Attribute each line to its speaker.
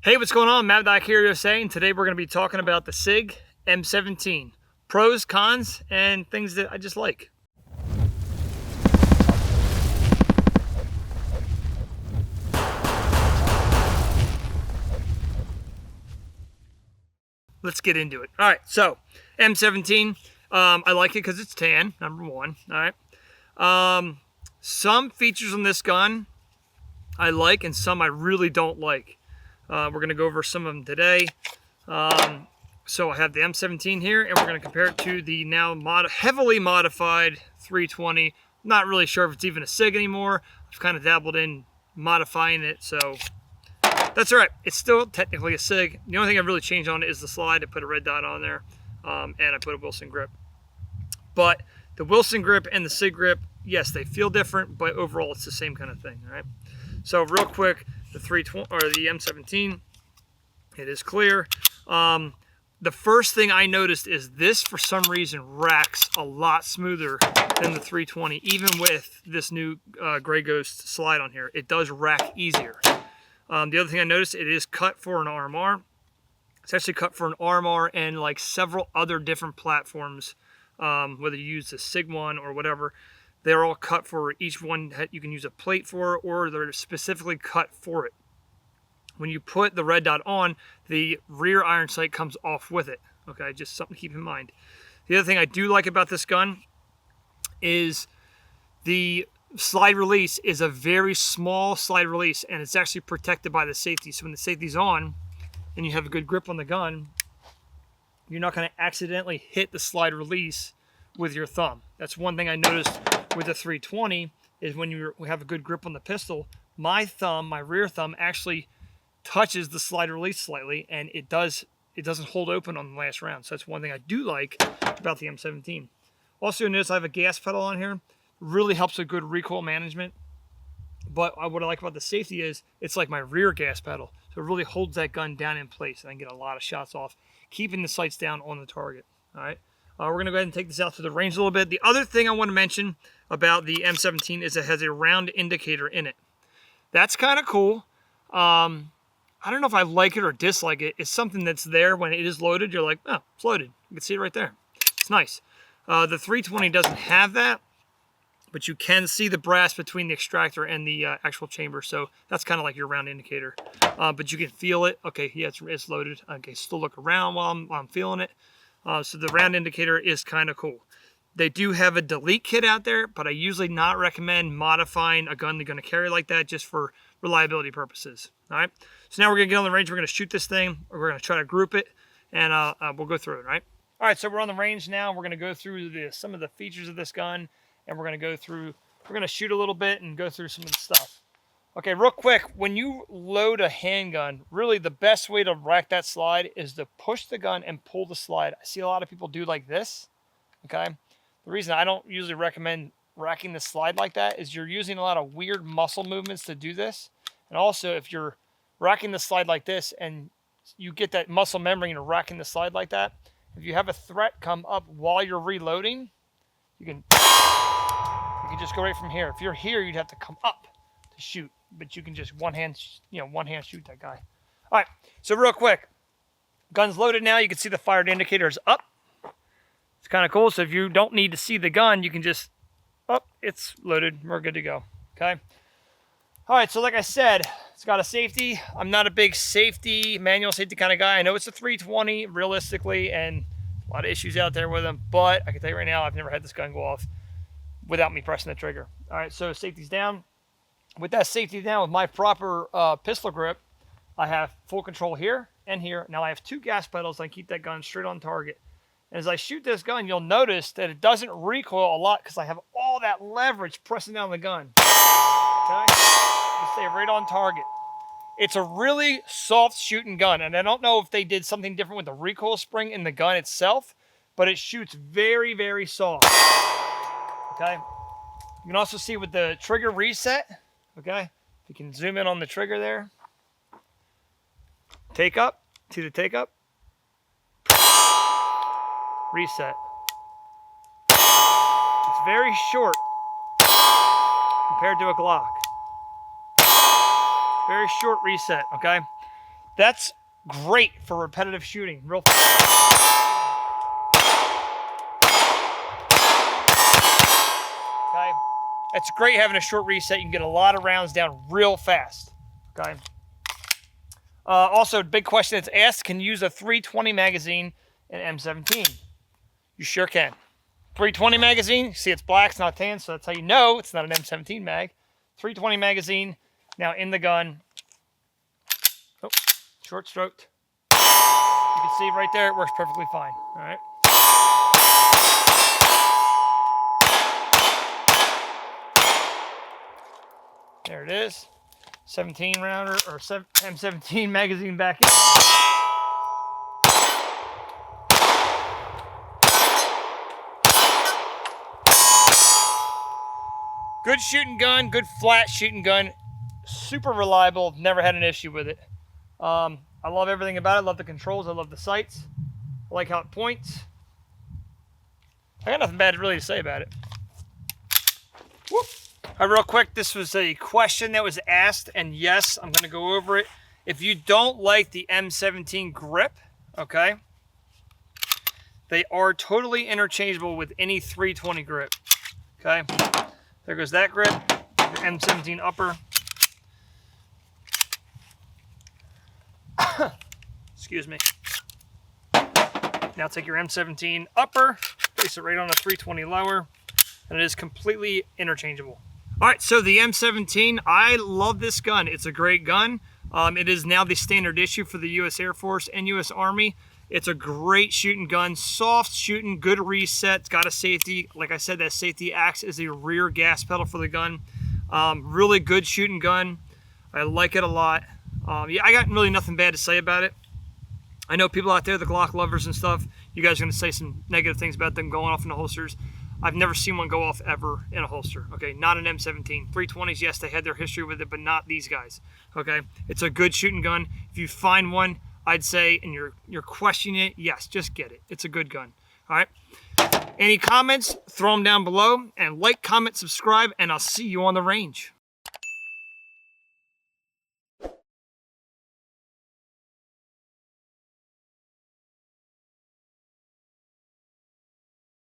Speaker 1: Hey, what's going on? Matt with Eclipse, and today we're going to be talking about the Sig M17. Pros, cons, and things that I just like. Let's get into it. All right, so M17, I like it because it's tan, number one. All right. Some features on this gun I like, and some I really don't like. We're going to go over some of them today. So I have the M17 here, and we're going to compare it to the now heavily modified 320. Not really sure if it's even a SIG anymore. I've kind of dabbled in modifying it, so that's all right. It's still technically a SIG. The only thing I've really changed on it is the slide. I put a red dot on there, and I put a Wilson grip. But the Wilson grip and the SIG grip, yes, they feel different, but overall it's the same kind of thing. All right. So real quick, the 320 or the M17, it is clear. The first thing I noticed is this, for some reason, racks a lot smoother than the 320, even with this new Gray Ghost slide on here. It does rack easier. The other thing I noticed, it is cut for an RMR. It's actually cut for an RMR and like several other different platforms, whether you use the Sig one or whatever. They're all cut for each one that you can use a plate for, or they're specifically cut for it. When you put the red dot on, the rear iron sight comes off with it. Okay, just something to keep in mind. The other thing I do like about this gun is the slide release is a very small slide release, and it's actually protected by the safety. So when the safety's on and you have a good grip on the gun, you're not going to accidentally hit the slide release with your thumb. That's one thing I noticed with the 320 is when you have a good grip on the pistol, my rear thumb actually touches the slide release slightly, and it doesn't hold open on the last round. So that's one thing I do like about the M17. Also, notice I have a gas pedal on here. Really helps with good recoil management. But what I like about the safety is it's like my rear gas pedal. So it really holds that gun down in place, and I can get a lot of shots off, keeping the sights down on the target. All right. We're going to go ahead and take this out to the range a little bit. The other thing I want to mention about the M17 is it has a round indicator in it. That's kind of cool. I don't know if I like it or dislike it. It's something that's there when it is loaded. You're like, oh, it's loaded. You can see it right there. It's nice. The 320 doesn't have that, but you can see the brass between the extractor and the actual chamber. So that's kind of like your round indicator. But you can feel it. Okay, yeah, it's loaded. Okay, still look around while I'm feeling it. So the round indicator is kind of cool. They do have a delete kit out there, but I usually not recommend modifying a gun they're going to carry like that just for reliability purposes. All right. So now we're going to get on the range. We're going to shoot this thing. We're going to try to group it, and we'll go through it. Right. All right. So we're on the range now. We're going to go through some of the features of this gun, and we're going to shoot a little bit and go through some of the stuff. Okay, real quick, when you load a handgun, really the best way to rack that slide is to push the gun and pull the slide. I see a lot of people do like this. Okay. The reason I don't usually recommend racking the slide like that is you're using a lot of weird muscle movements to do this. And also, if you're racking the slide like this and you get that muscle memory and racking the slide like that, if you have a threat come up while you're reloading, you can just go right from here. If you're here, you'd have to come up to shoot, but you can just one hand shoot that guy. All right, so real quick, gun's loaded now. You can see the fired indicator is up. It's kind of cool. So if you don't need to see the gun, you can just, it's loaded. We're good to go. Okay. All right. So like I said, it's got a safety. I'm not a big manual safety kind of guy. I know it's a 320 realistically, and a lot of issues out there with them, but I can tell you right now, I've never had this gun go off without me pressing the trigger. All right. So safety's down. With that safety down, with my proper pistol grip, I have full control here and here. Now I have two gas pedals. I keep that gun straight on target. As I shoot this gun, you'll notice that it doesn't recoil a lot because I have all that leverage pressing down the gun. Okay? You stay right on target. It's a really soft shooting gun, and I don't know if they did something different with the recoil spring in the gun itself, but it shoots very, very soft. Okay? You can also see with the trigger reset, okay? If you can zoom in on the trigger there. Take up. See the take up? Reset. It's very short compared to a Glock. Very short reset, okay? That's great for repetitive shooting. Real fast. Okay. It's great having a short reset. You can get a lot of rounds down real fast. Okay. Also, big question that's asked, can you use a 320 magazine in M17? You sure can. 320 magazine, see it's black, it's not tan, so that's how you know it's not an M17 mag. 320 magazine, now in the gun. Oh, short stroked. You can see right there, it works perfectly fine. All right. There it is. 17 rounder or M17 magazine back in. Good shooting gun, good flat shooting gun, super reliable, never had an issue with it. I love everything about it. I love the controls, I love the sights. I like how it points. I got nothing bad really to say about it. Whoop. All right, real quick, this was a question that was asked, and yes, I'm going to go over it. If you don't like the M17 grip, okay, they are totally interchangeable with any 320 grip, okay? There goes that grip, your M17 upper. Excuse me. Now take your M17 upper, place it right on a 320 lower, and it is completely interchangeable. All right, so the M17, I love this gun. It's a great gun. It is now the standard issue for the U.S. Air Force and U.S. Army. It's a great shooting gun, soft shooting, good reset. It's got a safety. Like I said, that safety acts as a rear gas pedal for the gun. Really good shooting gun. I like it a lot. Yeah, I got really nothing bad to say about it. I know people out there, the Glock lovers and stuff, you guys are going to say some negative things about them going off in the holsters. I've never seen one go off ever in a holster. Okay, not an M17. 320s, yes, they had their history with it, but not these guys. Okay, it's a good shooting gun. If you find one, I'd say, and you're questioning it, yes, just get it. It's a good gun. All right. Any comments? Throw them down below, and like, comment, subscribe, and I'll see you on the range.